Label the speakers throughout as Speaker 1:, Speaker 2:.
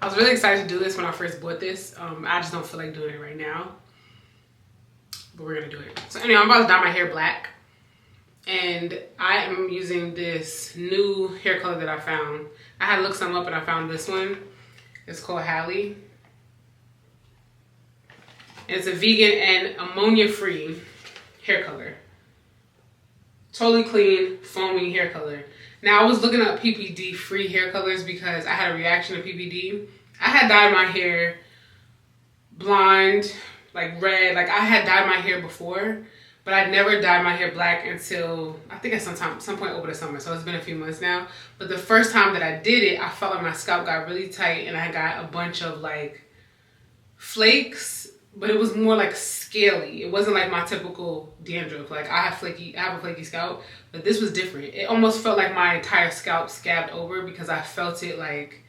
Speaker 1: I was really excited to do this when I first bought this. I just don't feel like doing it right now, but we're gonna do it. So anyway, I'm about to dye my hair black, and I am using this new hair color that I found. I had looked some up and I found this one. It's called Hallie. It's a vegan and ammonia-free hair color. Totally clean, foamy hair color. Now, I was looking up PPD-free hair colors because I had a reaction to PPD. I had dyed my hair blonde, like red. Like, I had dyed my hair before, but I'd never dyed my hair black until, I think at some point over the summer. So it's been a few months now. But the first time that I did it, I felt like my scalp got really tight and I got a bunch of like flakes, but it was more like scaly. It wasn't like my typical dandruff. Like I have a flaky scalp, but this was different. It almost felt like my entire scalp scabbed over because I felt it like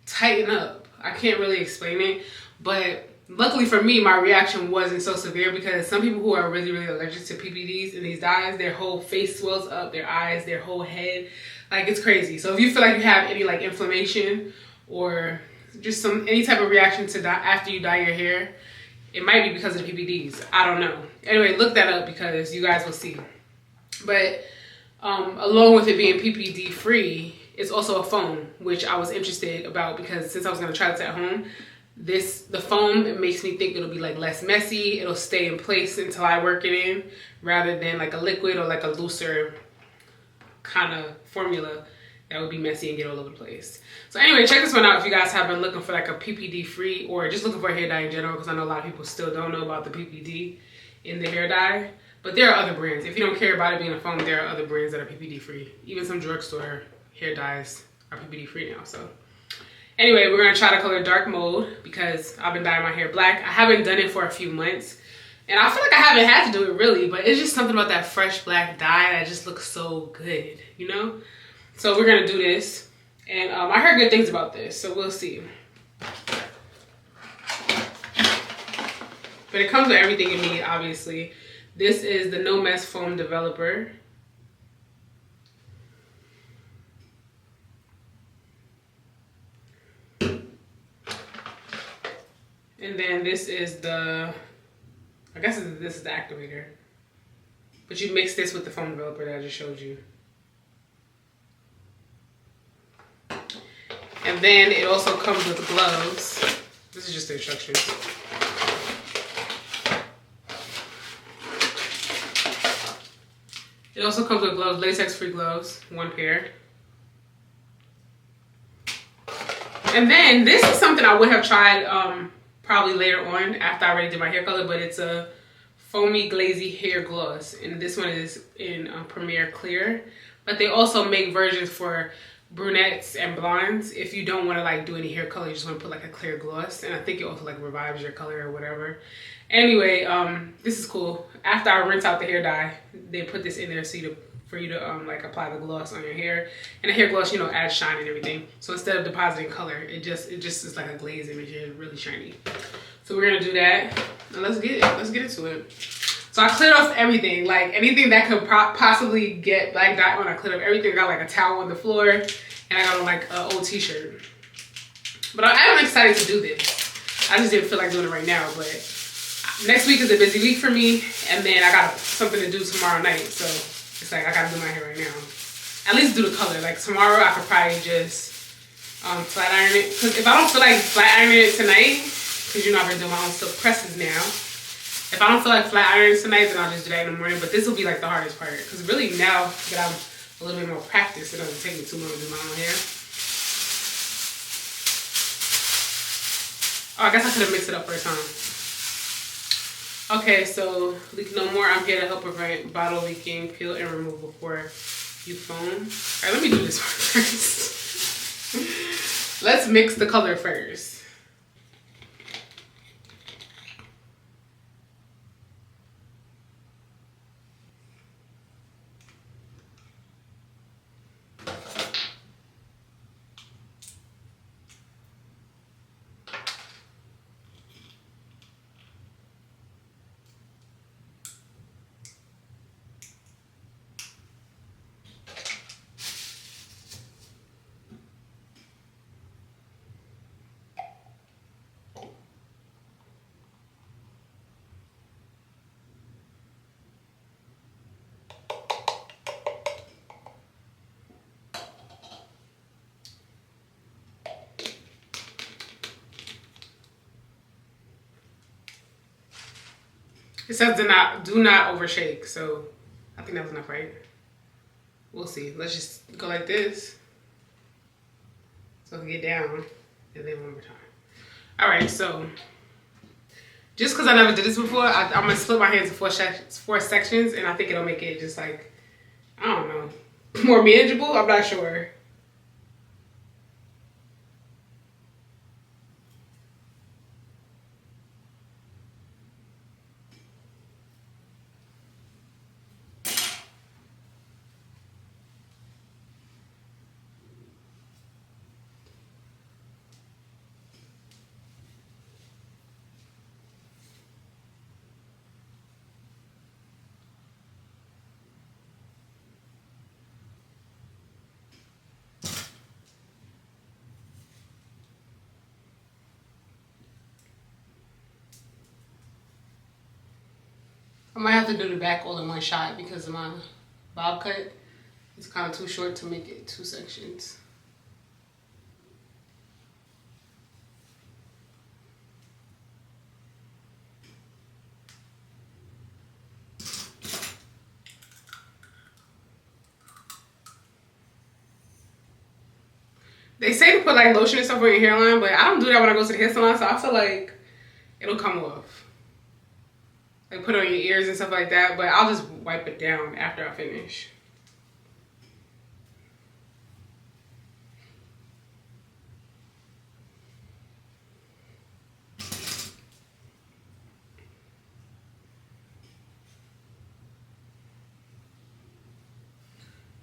Speaker 1: tighten up. I can't really explain it, but luckily for me, my reaction wasn't so severe because some people who are really, really allergic to PPDs and these dyes, their whole face swells up, their eyes, their whole head. Like, it's crazy. So if you feel like you have any like inflammation or just any type of reaction to after you dye your hair, it might be because of the PPDs. I don't know. Anyway, look that up because you guys will see. But along with it being PPD free, it's also a foam, which I was interested about because since I was going to try this at home, the foam, it makes me think it'll be like less messy. It'll stay in place until I work it in rather than like a liquid or like a looser kind of formula that would be messy and get all over the place. So anyway, check this one out if you guys have been looking for like a PPD free or just looking for a hair dye in general, because I know a lot of people still don't know about the PPD in the hair dye. But there are other brands. If you don't care about it being a foam, there are other brands that are PPD free. Even some drugstore hair dyes are PPD free now. So anyway, we're gonna try the color dark mode because I've been dyeing my hair black. I haven't done it for a few months. And I feel like I haven't had to do it really, but it's just something about that fresh black dye that just looks so good, you know? So we're gonna do this. And I heard good things about this, so we'll see. But it comes with everything you need, obviously. This is the No Mess Foam Developer. And then this is the, I guess this is the activator. But you mix this with the foam developer that I just showed you. And then it also comes with gloves. This is just the instructions. It also comes with gloves, latex-free gloves, 1 pair. And then this is something I would have tried probably later on after I already did my hair color, but it's a foamy glazy hair gloss. And this one is in Premier Clear. But they also make versions for brunettes and blondes if you don't want to like do any hair color, you just want to put like a clear gloss. And I think it also like revives your color or whatever. Anyway, this is cool. After I rinse out the hair dye, they put this in there for you to like apply the gloss on your hair. And the hair gloss, you know, adds shine and everything. So instead of depositing color, it just is like a glaze and makes your hair really shiny. So we're gonna do that. And let's get into it. So I cleared off everything, like anything that could possibly get black dye on. I cleared off everything. I got like a towel on the floor, and I got on like an old t-shirt. But I'm excited to do this. I just didn't feel like doing it right now, but next week is a busy week for me, and then I got something to do tomorrow night, so it's like I gotta do my hair right now. At least do the color. Like tomorrow I could probably just flat iron it, because if I don't feel like flat ironing it tonight, because you know I've been doing my own silk presses now, if I don't feel like flat ironing tonight, then I'll just do that in the morning. But this will be like the hardest part, because really now that I'm a little bit more practiced, it doesn't take me too long to do my own hair. Oh, I guess I could have mixed it up first, huh? Okay, so leak no more. I'm here to help prevent bottle leaking, peel and remove before you foam. All right, let me do this one first. Let's mix the color first. It says do not overshake, so I think that's enough, right? We'll see. Let's just go like this. So I can get down, and then one more time. All right, so just because I never did this before, I'm gonna split my hands in four sections, and I think it'll make it just like, I don't know, more manageable. I'm not sure. I might have to do the back all in one shot because of my bob cut. It's kind of too short to make it 2 sections. They say to put like lotion and stuff on your hairline, but I don't do that when I go to the hair salon, so I feel like it'll come off. Like put it on your ears and stuff like that, but I'll just wipe it down after I finish.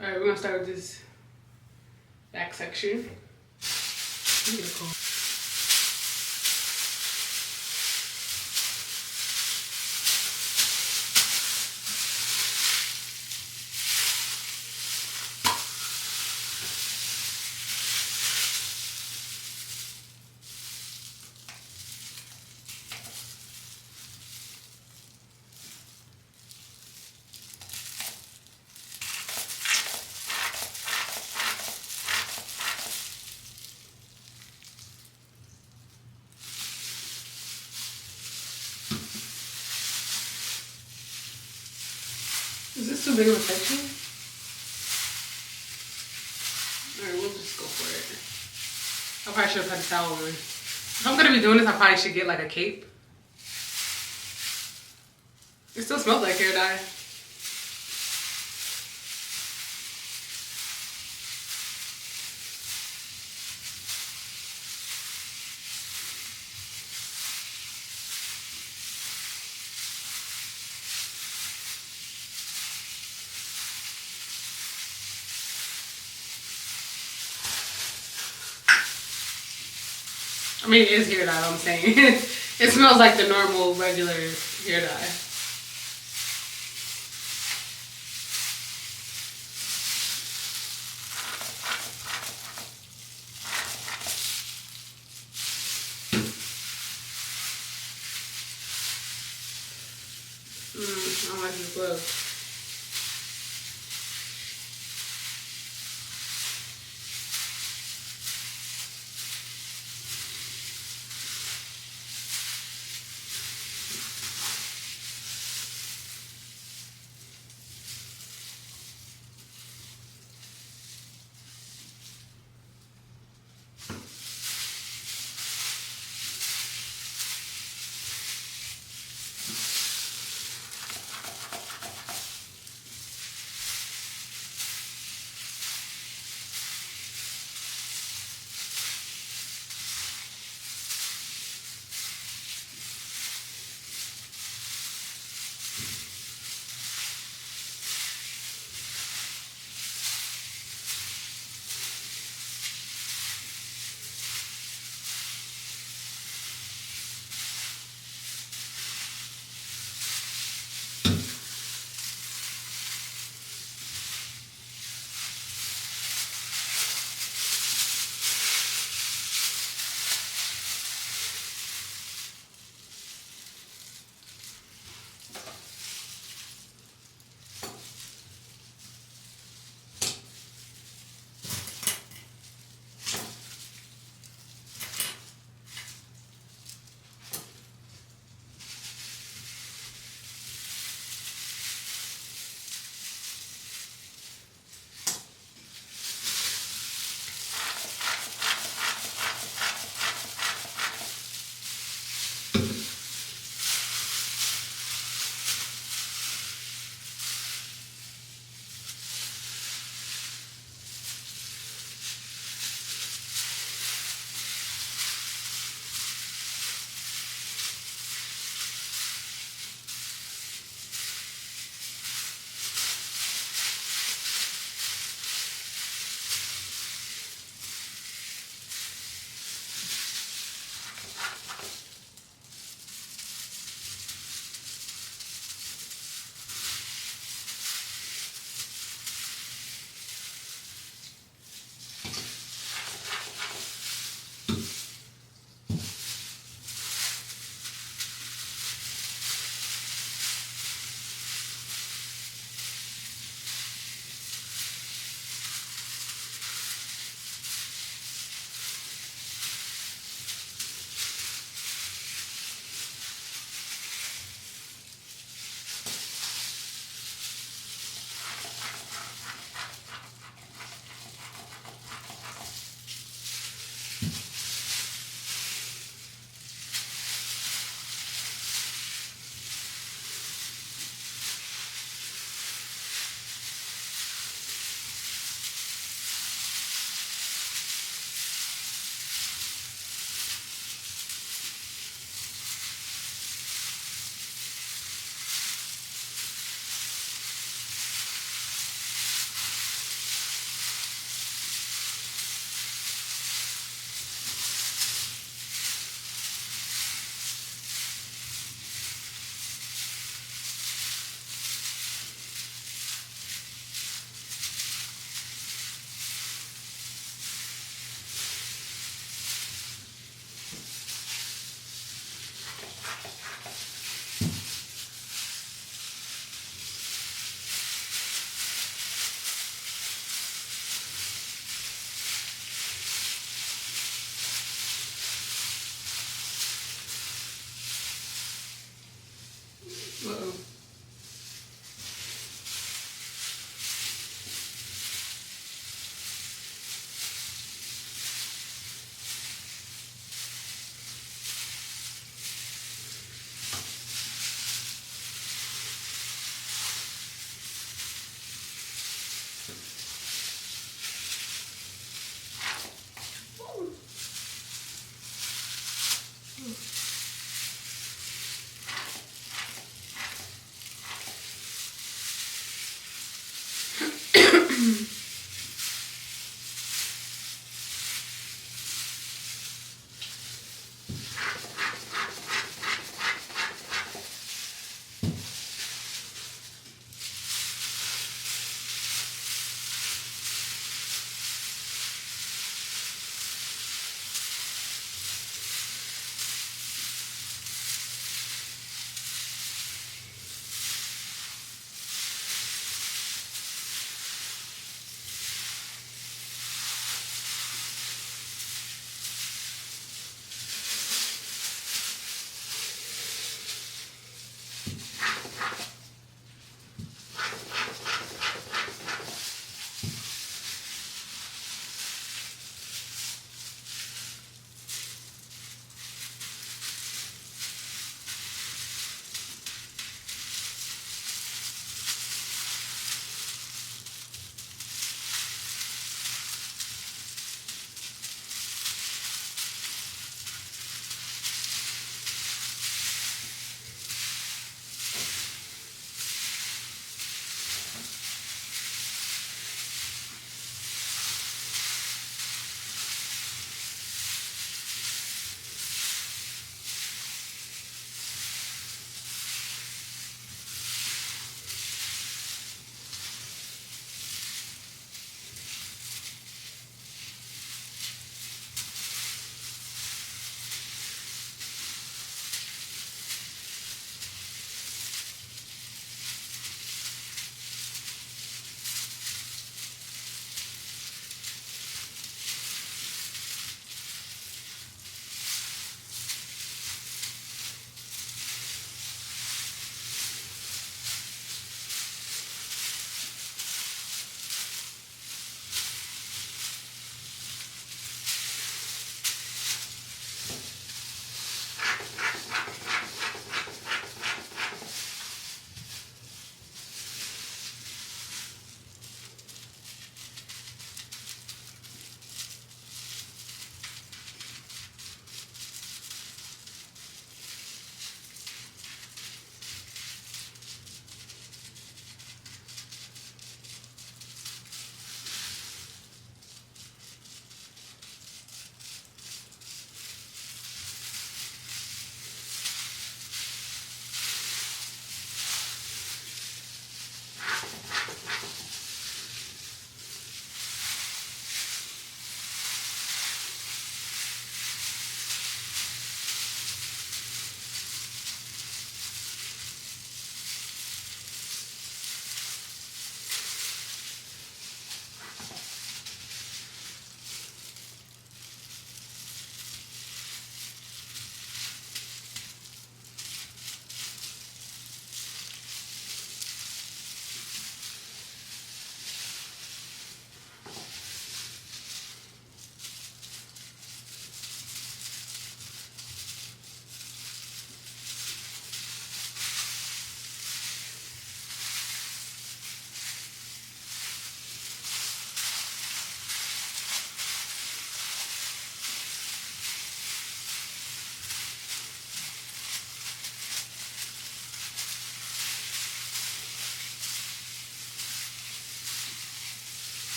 Speaker 1: All right, we're gonna start with this back section. Is this too big of a section? Alright, we'll just go for it. I probably should have had a towel on. If I'm gonna be doing this, I probably should get like a cape. It still smells like hair dye. I mean, it is hair dye, I'm saying. It smells like the normal, regular hair dye. I don't like this glove. Uh-oh.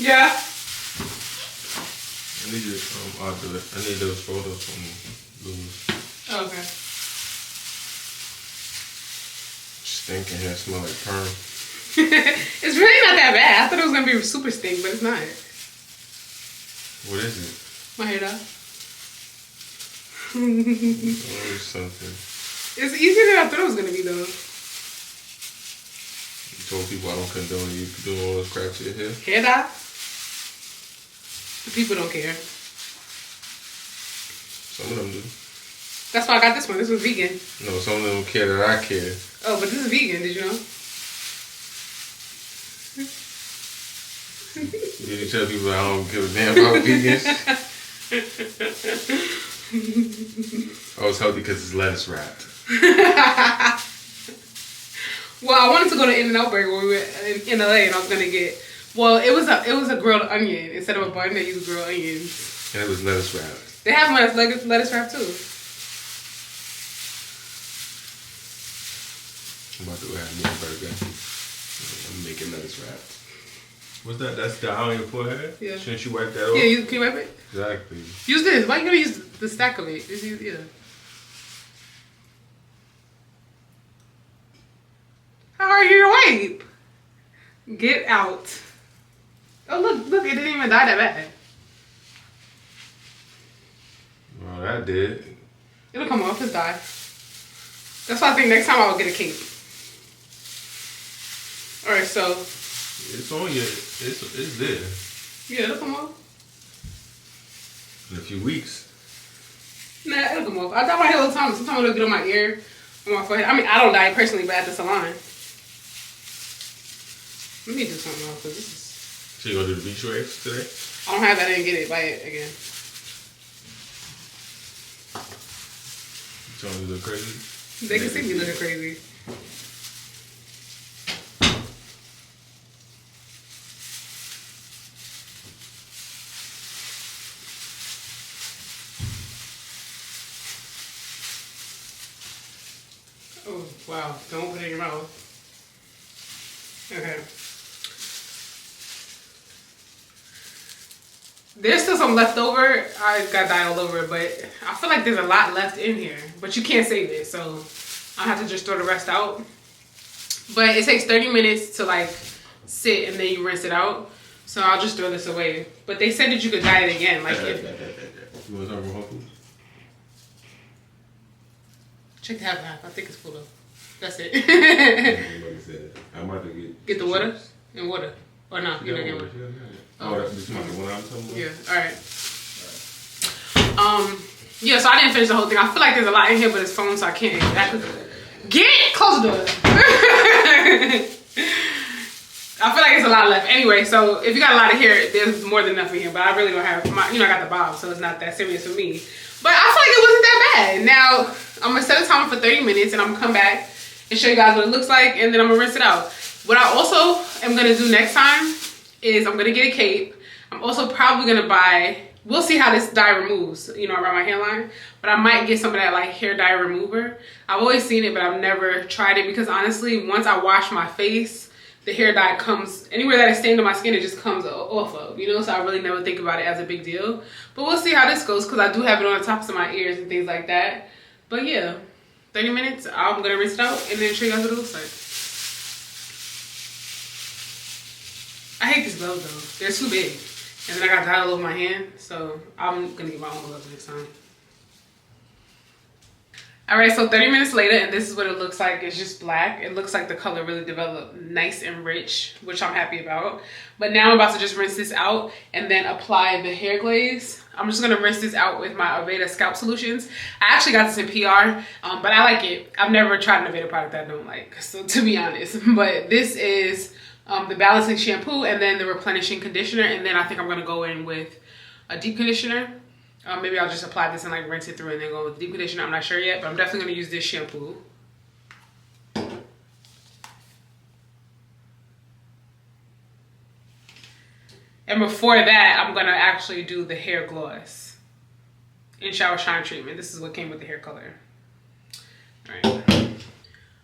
Speaker 1: Yeah.
Speaker 2: I need to, I'll do it. I need those photos from Louis.
Speaker 1: Okay.
Speaker 2: Stinking hair smell like perm.
Speaker 1: It's really not that bad. I thought it was gonna be super stink, but it's not.
Speaker 2: What is it?
Speaker 1: My hair dye.
Speaker 2: Oh, something.
Speaker 1: It's easier than I thought it was gonna be though.
Speaker 2: You told people I don't condone you doing all this crap to your hair.
Speaker 1: Hair dye? The people don't care.
Speaker 2: Some of them do.
Speaker 1: That's why I got this one. This was vegan.
Speaker 2: No, some of them care that I care.
Speaker 1: Oh, but this is vegan. Did you know?
Speaker 2: Did you tell people I don't give a damn about vegans? I was healthy because it's lettuce wrapped.
Speaker 1: Well, I wanted to go to In-N-Out Burger when we were in LA, and I was gonna get. Well, it was a grilled onion instead of a bun. They used grilled onions.
Speaker 2: And it was lettuce wrapped.
Speaker 1: They have lettuce wrap too.
Speaker 2: I'm about to go have me a burger. I'm making lettuce wrapped. What's that? That's the eye on your forehead?
Speaker 1: Yeah.
Speaker 2: Shouldn't you wipe that off?
Speaker 1: Yeah, can you wipe it?
Speaker 2: Exactly.
Speaker 1: Use this. Why you gonna use the stack of it? Just use, yeah. How are you to wipe? Get out. Oh look, it didn't even die that bad.
Speaker 2: Well, that did.
Speaker 1: It'll come off, it's die. That's why I think next time I'll get a cape. Alright, so.
Speaker 2: It's on you. It's there.
Speaker 1: Yeah, it'll come off.
Speaker 2: In a few weeks.
Speaker 1: Nah, it'll come off. I dye my hair all the time. Sometimes it'll get on my ear, on my forehead. I mean, I don't dye it personally, but at the salon. Let me do something else, because this is...
Speaker 2: So you gonna do the beach waves today?
Speaker 1: I don't have that. I didn't get it. Buy it again.
Speaker 2: You trying to look crazy?
Speaker 1: They can see me looking crazy. Oh, wow. Don't put it in your mouth. Okay. There's still some left over. I got dye all over it, but I feel like there's a lot left in here. But you can't save it, so I have to just throw the rest out. But it takes 30 minutes to like sit and then you rinse it out. So I'll just throw this away. But they said that you could dye it again. Like if...
Speaker 2: You want something from Whole Foods?
Speaker 1: Check the half. I think it's full of. That's it.
Speaker 2: I'm about to
Speaker 1: get the water? And water. Or no, you're not getting water.
Speaker 2: Oh, that's the one I'm talking about?
Speaker 1: Yeah, alright. Yeah, so I didn't finish the whole thing. I feel like there's a lot in here, but it's phone, so I can't exactly. Close the door. I feel like it's a lot left. Anyway, so if you got a lot of hair, there's more than enough in here, but I really don't have my, I got the bob, so it's not that serious for me. But I feel like it wasn't that bad. Now, I'm gonna set a timer for 30 minutes and I'm gonna come back and show you guys what it looks like, and then I'm gonna rinse it out. What I also am gonna do next time is I'm gonna get a cape. I'm also probably gonna buy, we'll see how this dye removes, around my hairline, but I might get some of that like hair dye remover. I've always seen it, but I've never tried it because honestly, once I wash my face, the hair dye comes, anywhere that is stained on my skin, it just comes off of, so I really never think about it as a big deal. But we'll see how this goes because I do have it on the tops of my ears and things like that. But yeah, 30 minutes, I'm gonna rinse it out and then show you guys what it looks like. I hate these gloves though. They're too big. And then I got dye all over my hand, so I'm gonna get my own gloves next time. Alright, so 30 minutes later, and this is what it looks like. It's just black. It looks like the color really developed nice and rich, which I'm happy about. But now I'm about to just rinse this out and then apply the hair glaze. I'm just gonna rinse this out with my Aveda Scalp Solutions. I actually got this in PR, but I like it. I've never tried an Aveda product that I don't like, so to be honest. But this is the balancing shampoo and then the replenishing conditioner, and then I think I'm gonna go in with a deep conditioner. Maybe I'll just apply this and like rinse it through and then go with deep conditioner. I'm not sure yet, but I'm definitely gonna use this shampoo. And before that, I'm gonna actually do the hair gloss in Shower Shine treatment. This is what came with the hair color. All right.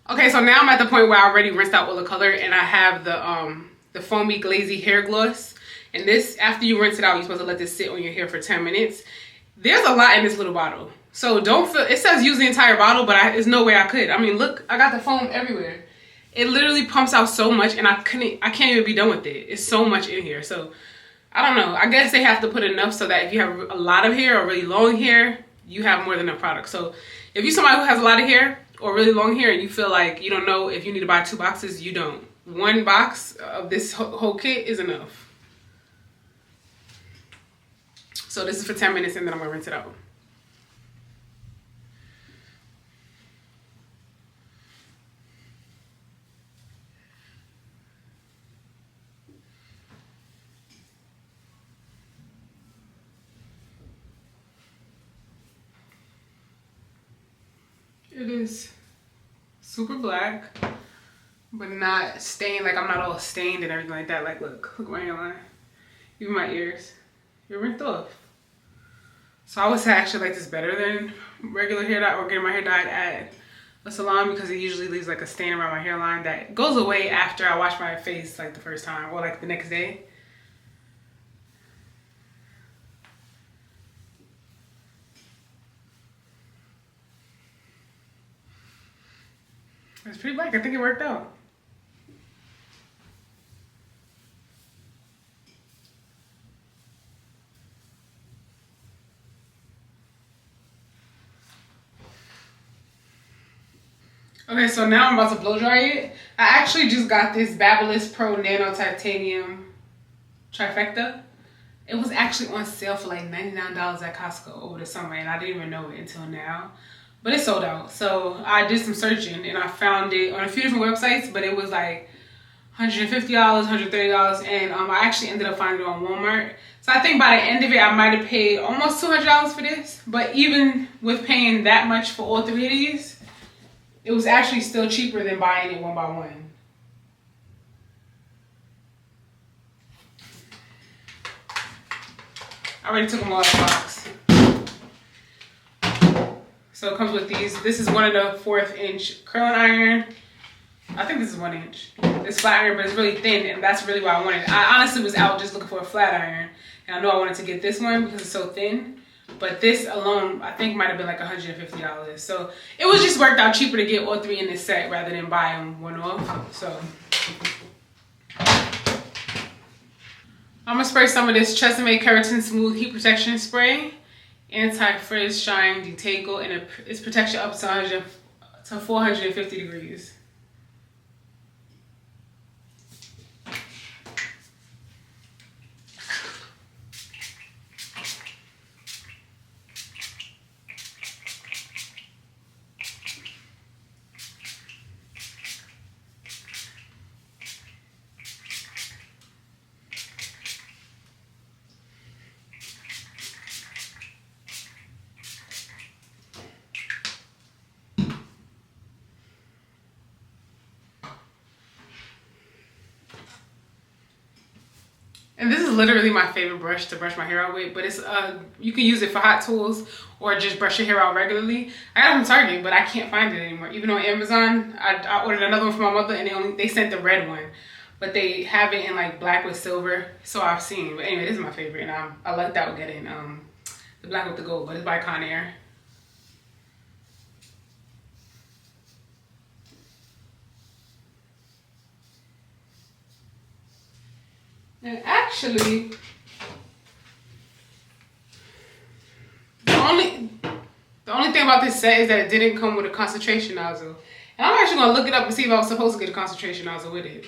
Speaker 1: Okay, so now I'm at the point where I already rinsed out all the color and I have the foamy glazy hair gloss. And this, after you rinse it out, you're supposed to let this sit on your hair for 10 minutes. There's a lot in this little bottle. So don't feel, it says use the entire bottle, but there's no way I could. I mean, look, I got the foam everywhere. It literally pumps out so much, and I can't even be done with it. It's so much in here. So I don't know. I guess they have to put enough so that if you have a lot of hair or really long hair, you have more than enough product. So if you're somebody who has a lot of hair or really long hair and you feel like you don't know if you need to buy 2 boxes, you don't. 1 box of this whole kit is enough. So this is for 10 minutes and then I'm gonna rinse it out. It is super black, but not stained. Like I'm not all stained and everything like that. Like look at my hairline, even my ears. You're rinsed off. So I would say I actually like this better than regular hair dye or getting my hair dyed at a salon, because it usually leaves like a stain around my hairline that goes away after I wash my face like the first time or like the next day. It's pretty black. I think it worked out. Okay, so now I'm about to blow dry it. I actually just got this Babyliss Pro Nano Titanium Trifecta. It was actually on sale for like $99 at Costco over the summer, and I didn't even know it until now. But it sold out. So I did some searching and I found it on a few different websites, but it was like $150, $130, and I actually ended up finding it on Walmart. So I think by the end of it, I might have paid almost $200 for this. But even with paying that much for all 3 of these, it was actually still cheaper than buying it one by one. I already took them all out of the box. So it comes with these. This is 1 1/4 inch curling iron. I think this is 1 inch. It's flat iron, but it's really thin, and that's really what I wanted. I honestly was out just looking for a flat iron, and I know I wanted to get this one because it's so thin. But this alone, I think, might have been like $150. So it was just worked out cheaper to get all 3 in this set rather than buy them one off. So I'm gonna spray some of this Tresemme Keratin Smooth Heat Protection Spray, anti-frizz, shine, detangle, and it's protection up to 450 degrees. And this is literally my favorite brush to brush my hair out with, but it's you can use it for hot tools or just brush your hair out regularly. I got it from Target, but I can't find it anymore. Even on Amazon, I ordered another one for my mother, and they sent the red one, but they have it in like black with silver, so I've seen. But anyway, this is my favorite, and I lucked out getting the black with the gold, but it's by Conair. And actually, the only thing about this set is that it didn't come with a concentration nozzle. And I'm actually gonna look it up and see if I was supposed to get a concentration nozzle with it.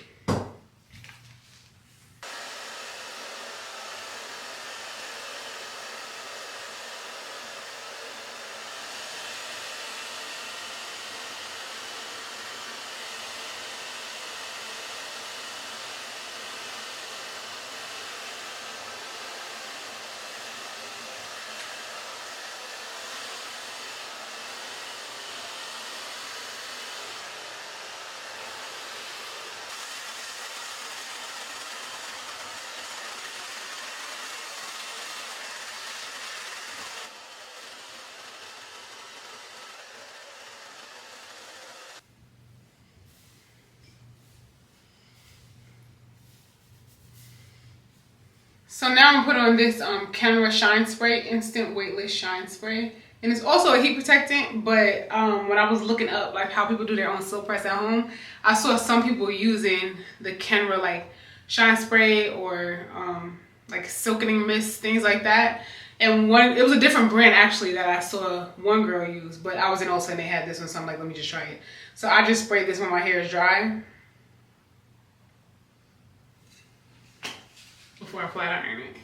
Speaker 1: So now I'm gonna put on this Kenra Shine Spray, Instant Weightless Shine Spray. And it's also a heat protectant, but when I was looking up like how people do their own silk press at home, I saw some people using the Kenra like Shine Spray or like silkening mist, things like that. And it was a different brand actually that I saw one girl use, but I was in Ulta and they had this one, so I'm like, let me just try it. So I just sprayed this when my hair is dry before I flat iron it.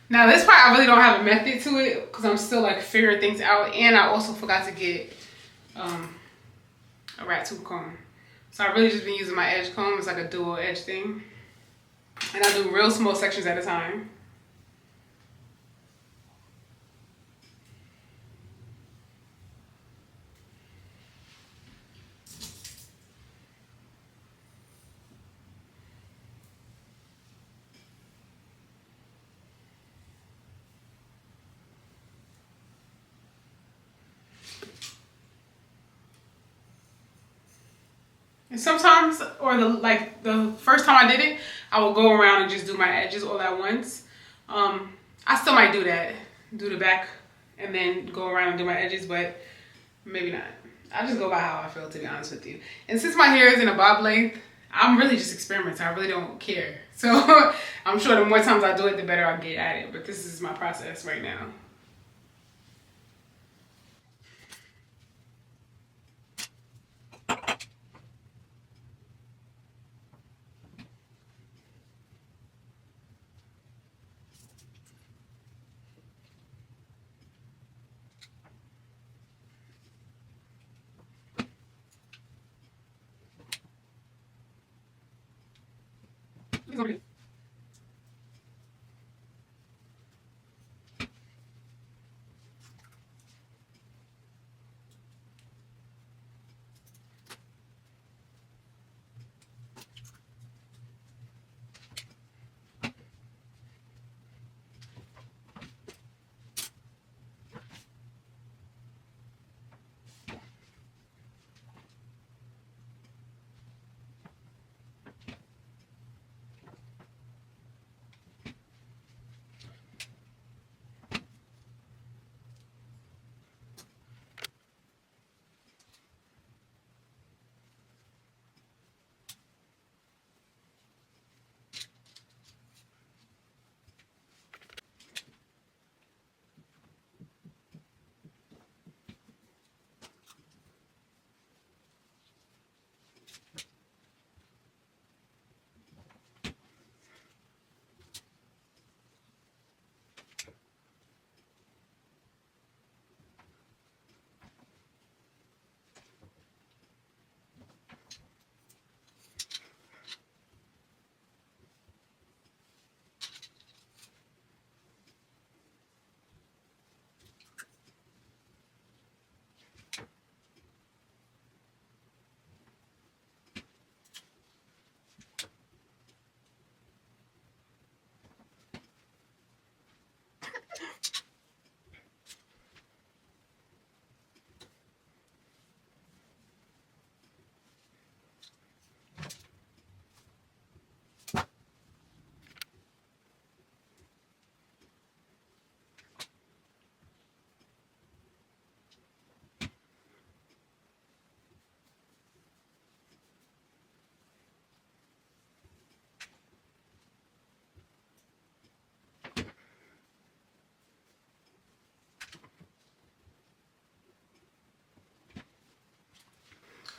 Speaker 1: Now this part I really don't have a method to it because I'm still like figuring things out, and I also forgot to get a rat tooth comb. So I really just been using my edge comb. It's like a dual edge thing. And I do real small sections at a time. And sometimes, or the first time I did it, I will go around and just do my edges all at once. I still might do that, do the back and then go around and do my edges, but maybe not. I just go by how I feel, to be honest with you. And since my hair is in a bob length, I'm really just experimenting. I really don't care. So I'm sure the more times I do it, the better I'll get at it. But this is my process right now.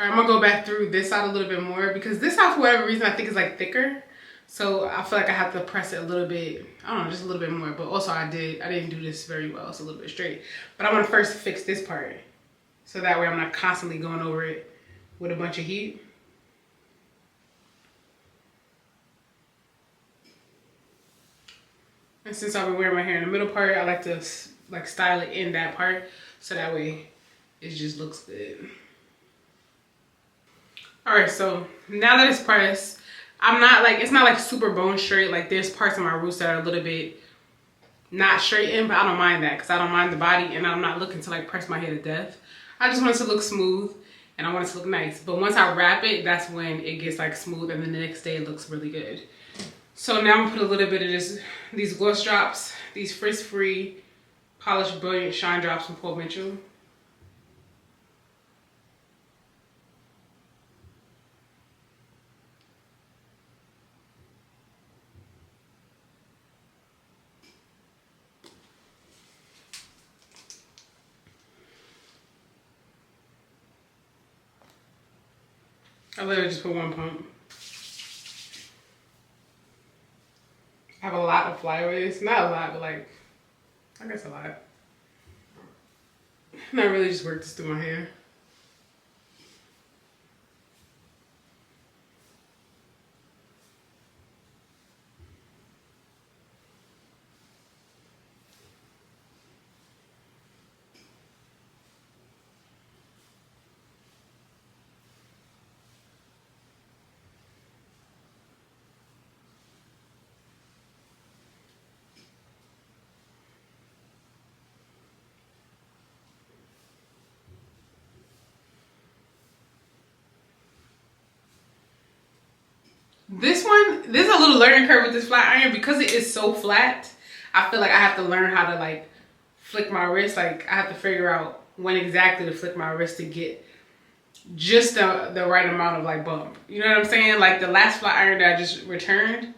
Speaker 1: All right, I'm gonna go back through this side a little bit more because this side, for whatever reason, I think is like thicker. So I feel like I have to press it a little bit, I don't know, just a little bit more. But also I didn't do this very well. It's a little bit straight. But I want to first fix this part. So that way I'm not constantly going over it with a bunch of heat. And since I've been wearing my hair in the middle part, I like to like style it in that part. So that way it just looks good. All right, so now that it's pressed, I'm not like, it's not like super bone straight. Like there's parts of my roots that are a little bit not straightened, but I don't mind that because I don't mind the body and I'm not looking to like press my hair to death. I just want it to look smooth and I want it to look nice. But once I wrap it, that's when it gets like smooth and then the next day it looks really good. So now I'm gonna put a little bit of these gloss drops, these frizz-free Polished Brilliant Shine Drops from Paul Mitchell. I literally just put one pump. I have a lot of flyaways. Not a lot, but like, I guess a lot. And I really just work this through my hair. This one, there's a little learning curve with this flat iron because it is so flat. I feel like I have to learn how to like flick my wrist. Like I have to figure out when exactly to flick my wrist to get just the right amount of like bump. You know what I'm saying? Like the last flat iron that I just returned,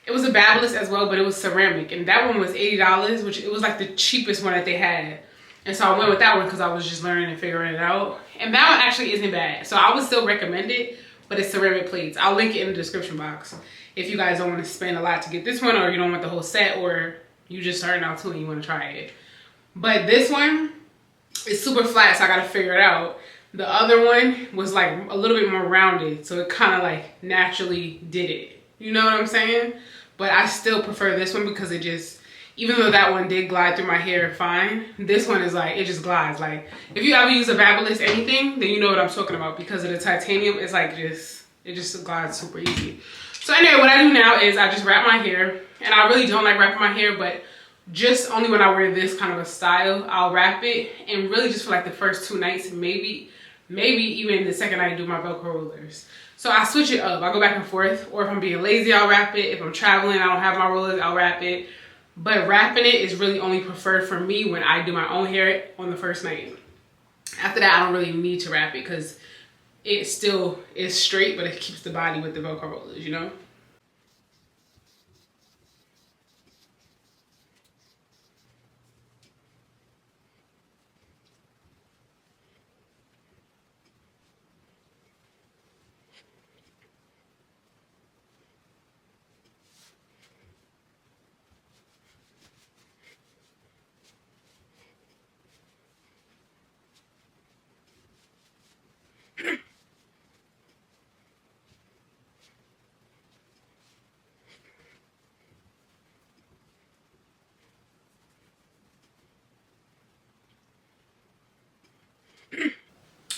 Speaker 1: it was a Babyliss as well, but it was ceramic. And that one was $80, which it was like the cheapest one that they had. And so I went with that one because I was just learning and figuring it out. And that one actually isn't bad. So I would still recommend it. But it's ceramic plates. I'll link it in the description box if you guys don't want to spend a lot to get this one, or you don't want the whole set, or you just starting out too and you want to try it. But this one is super flat, so I got to figure it out. The other one was like a little bit more rounded, so it kind of like naturally did it. You know what I'm saying? But I still prefer this one because it just, even though that one did glide through my hair fine, this one is like, it just glides. Like, if you ever use a Babyliss anything, then you know what I'm talking about because of the titanium. It's like it just glides super easy. So anyway, what I do now is I just wrap my hair. And I really don't like wrapping my hair, but just only when I wear this kind of a style, I'll wrap it. And really just for like the first 2 nights, maybe even the second night I do my Velcro rollers. So I switch it up. I go back and forth. Or if I'm being lazy, I'll wrap it. If I'm traveling, I don't have my rollers, I'll wrap it. But wrapping it is really only preferred for me when I do my own hair on the first night. After that, I don't really need to wrap it because it still is straight, but it keeps the body with the Velcro rollers, you know?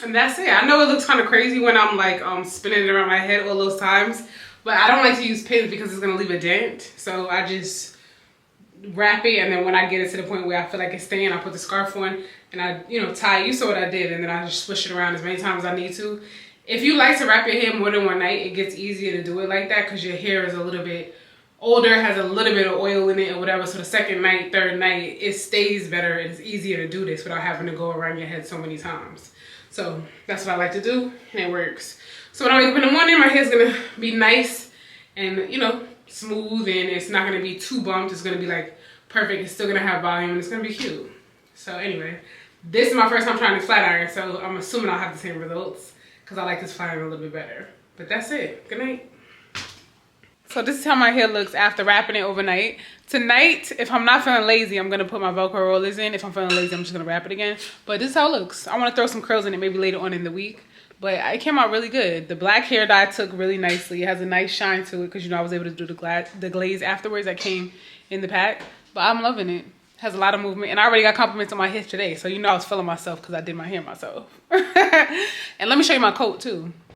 Speaker 1: And that's it. I know it looks kind of crazy when I'm like spinning it around my head all those times, but I don't like to use pins because it's gonna leave a dent. So I just wrap it, and then when I get it to the point where I feel like it's staying, I put the scarf on and I, tie it. You saw what I did, and then I just swish it around as many times as I need to. If you like to wrap your hair more than one night, it gets easier to do it like that because your hair is a little bit older, has a little bit of oil in it or whatever. So the second night, third night, it stays better and it's easier to do this without having to go around your head so many times. So that's what I like to do, and it works. So when I wake up in the morning, my hair's gonna be nice and, smooth, and it's not gonna be too bumped. It's gonna be like perfect. It's still gonna have volume and it's gonna be cute. So anyway, this is my first time trying this flat iron, so I'm assuming I'll have the same results because I like this flat iron a little bit better. But that's it. Good night. So this is how my hair looks after wrapping it overnight. Tonight, if I'm not feeling lazy, I'm going to put my Velcro rollers in. If I'm feeling lazy, I'm just going to wrap it again. But this is how it looks. I want to throw some curls in it maybe later on in the week. But it came out really good. The black hair dye took really nicely. It has a nice shine to it because, I was able to do the glaze afterwards that came in the pack. But I'm loving it. It has a lot of movement. And I already got compliments on my hair today. So I was feeling myself because I did my hair myself. And let me show you my coat too.